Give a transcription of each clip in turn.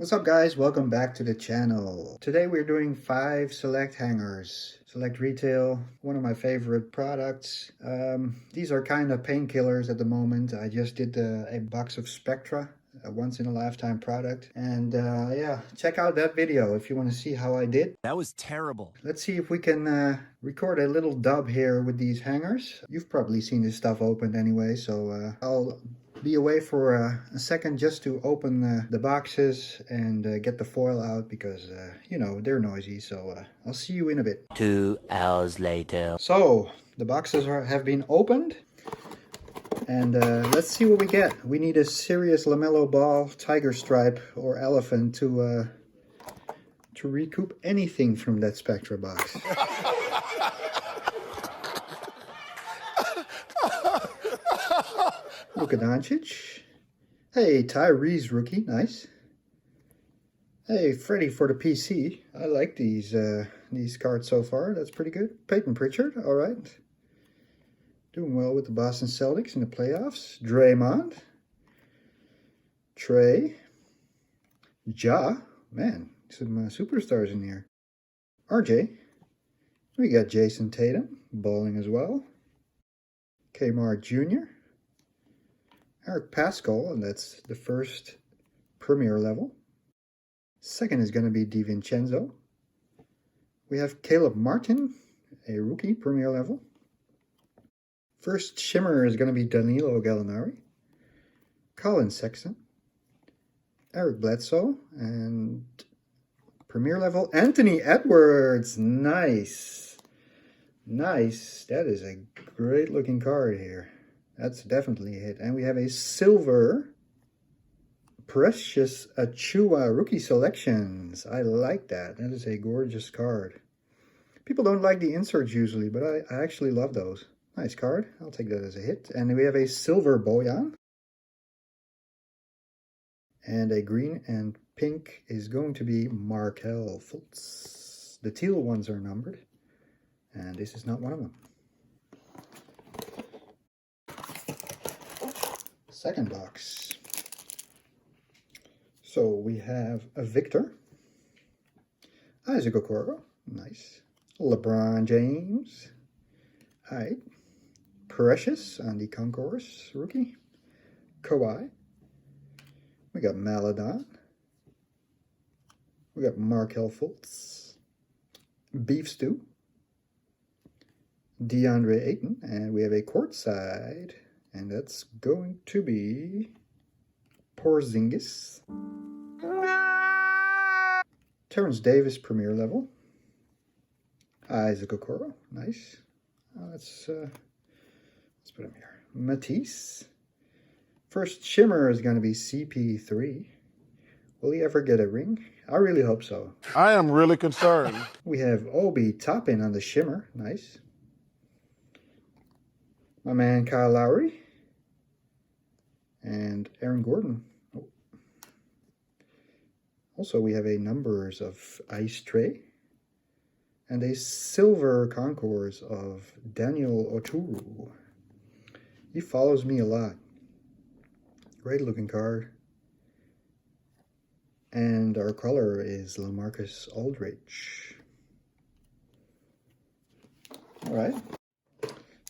What's up guys, welcome back to the channel. Today we're doing 5 select hangers. Select Retail, one of my favorite products. These are kind of painkillers at the moment. I just did a box of Spectra, a once in a lifetime product. And yeah, check out that video if you want to see how I did. That was terrible. Let's see if we can record a little dub here with these hangers. You've probably seen this stuff opened anyway, so I'll be away for a second just to open the boxes and get the foil out because, you know, they're noisy. So I'll see you in a bit. 2 hours later. So the boxes have been opened. And let's see what we get. We need a serious LaMelo Ball, Tiger Stripe, or Elephant to recoup anything from that Spectra box. Luka Doncic. Hey, Tyrese rookie, nice. Hey, Freddie for the PC. I like these cards so far. That's pretty good. Peyton Pritchard, all right. Doing well with the Boston Celtics in the playoffs. Draymond. Trey. Ja. Man, some superstars in here. RJ. We got Jason Tatum. Bowling as well. Kmart Jr. Eric Pascal, and that's the first premier level. Second is going to be DiVincenzo. We have Caleb Martin, a rookie premier level. First shimmer is going to be Danilo Gallinari. Colin Sexton. Eric Bledsoe. And premier level Anthony Edwards. Nice. Nice. That is a great looking card here. That's definitely a hit. And we have a silver Precious Achua rookie selections. I like that. That is a gorgeous card. People don't like the inserts usually, but I actually love those. Nice card. I'll take that as a hit. And we have a silver Bojan. And a green and pink is going to be Markelle Fultz. The teal ones are numbered. And this is not one of them. Second box. So we have a Victor. Isaac Okoro. Nice. LeBron James. Alright. Precious on the Concourse rookie. Kawhi. We got Maladon. We got Markelle Fultz. Beef Stew. DeAndre Ayton. And we have a Courtside. And that's going to be Porzingis. Terrence Davis, premier level. Isaac Okoro, nice. Let's put him here. Matisse. First shimmer is going to be CP3. Will he ever get a ring? I really hope so. I am really concerned. We have Obi Toppin on the shimmer, nice. My man Kyle Lowry. And Aaron Gordon. Oh. Also, we have a numbers of Ice Tray. And a silver Concourse of Daniel Oturu. He follows me a lot. Great looking card. And our color is LaMarcus Aldridge. Alright.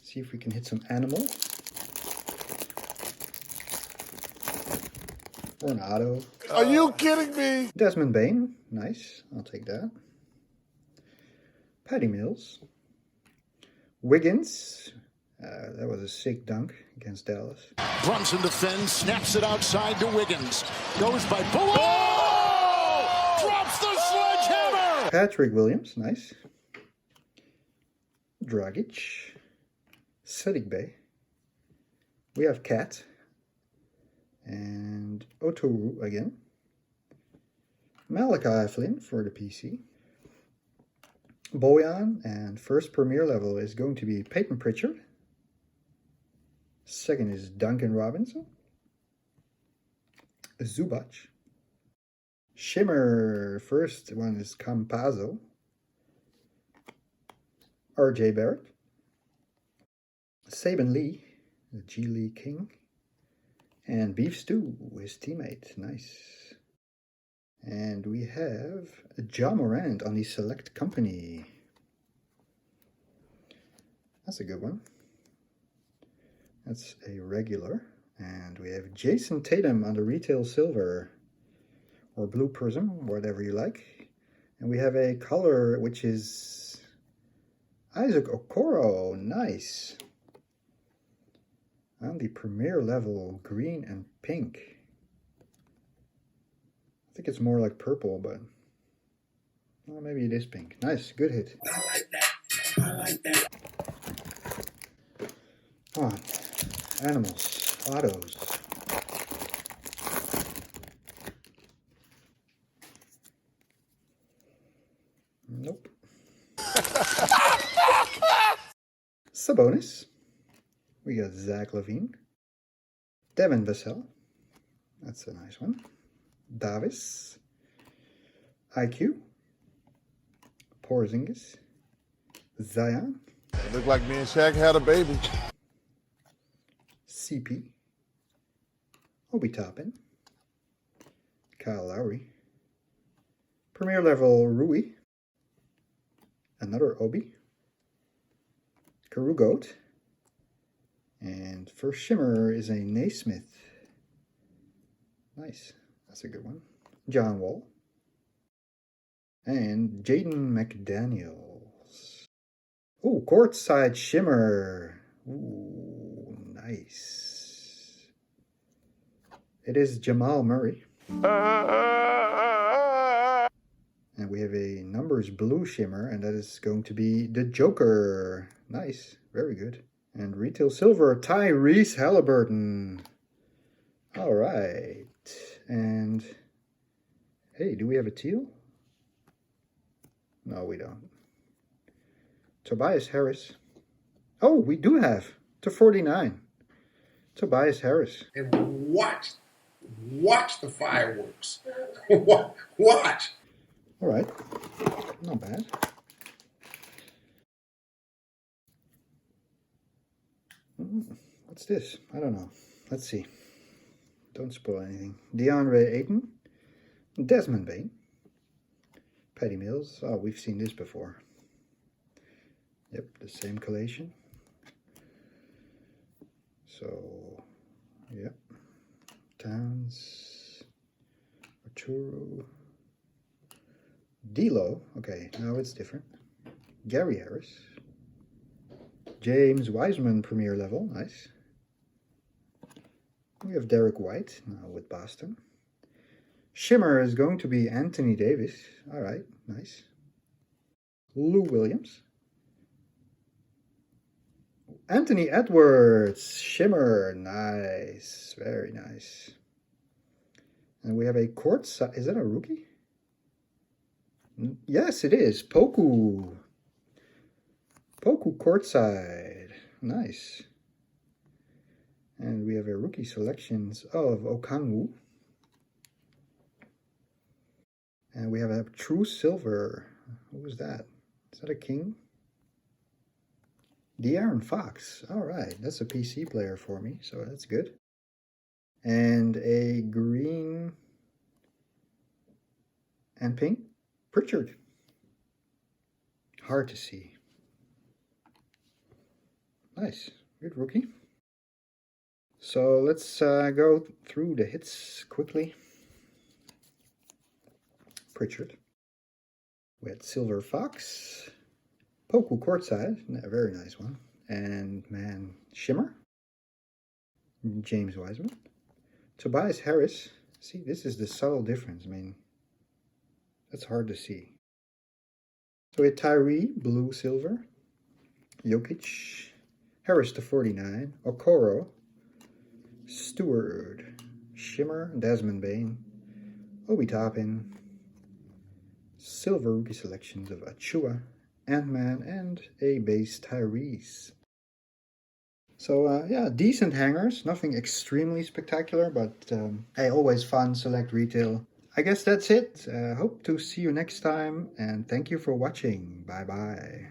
See if we can hit some animal. Or an auto. Are you kidding me? Desmond Bain. Nice. I'll take that. Patty Mills. Wiggins. That was a sick dunk against Dallas. Brunson defends, snaps it outside to Wiggins. Goes by oh! Drops the sledgehammer! Patrick Williams. Nice. Dragic. Sadiq Bey. We have Cat. And Oturu again. Malachi Flynn for the PC. Bojan, and first premier level is going to be Peyton Pritchard. Second is Duncan Robinson. Zubac. Shimmer, first one is Campazzo. RJ Barrett. Saban Lee, the G League King. And Beef Stew, his teammate. Nice. And we have Ja Morant on the Select Company. That's a good one. That's a regular. And we have Jason Tatum on the Retail Silver. Or Blue Prizm, whatever you like. And we have a color which is Isaac Okoro. Nice. On the Premier level, green and pink. I think it's more like purple, but well, maybe it is pink. Nice, good hit. I like that. I like that. Come on. Animals. Autos. Nope. Sabonis. We got Zach LaVine. Devin Vassell. That's a nice one. Davis. IQ. Porzingis. Zion. Looked like me and Shaq had a baby. CP. Obi Toppin. Kyle Lowry. Premier level Rui. Another Obi. Karugoat. And first shimmer is a Naismith. Nice. That's a good one. John Wall. And Jaden McDaniels. Oh, Courtside shimmer. Ooh, nice. It is Jamal Murray. And we have a numbers blue shimmer, and that is going to be the Joker. Nice. Very good. And retail silver, Tyrese Halliburton. All right. And hey, do we have a teal? No, we don't. Tobias Harris. Oh, we do have /49. Tobias Harris. And watch the fireworks. Watch. All right. Not bad. What's this? I don't know. Let's see. Don't spoil anything. DeAndre Ayton. Desmond Bane. Patty Mills. Oh, we've seen this before. Yep, the same collation. So, yep. Towns. Arturo. D'Lo. Okay, now it's different. Gary Harris. James Wiseman, Premier level. Nice. We have Derek White now with Boston. Shimmer is going to be Anthony Davis. All right, nice. Lou Williams. Anthony Edwards, Shimmer. Nice, very nice. And we have a Courtside. Is that a rookie? Yes, it is. Poku Courtside. Nice. And we have a rookie selections of Okongwu. And we have a true silver. Who was that? Is that a king? De'Aaron Fox. All right. That's a PC player for me, so that's good. And a green and pink Pritchard. Hard to see. Nice. Good rookie. So let's go through the hits quickly. Pritchard. We had Silver Fox. Poku Courtside. A very nice one. And man, Shimmer. James Wiseman. Tobias Harris. See, this is the subtle difference. I mean, that's hard to see. So we had Tyree, blue, silver. Jokic. Harris /49. Okoro. Stewart. Shimmer. Desmond Bane. Obi Toppin. Silver rookie selections of Achua, Ant-Man, and a base Tyrese. So yeah, decent hangers. Nothing extremely spectacular, but hey, always fun, select retail. I guess that's it. Hope to see you next time, and thank you for watching. Bye-bye.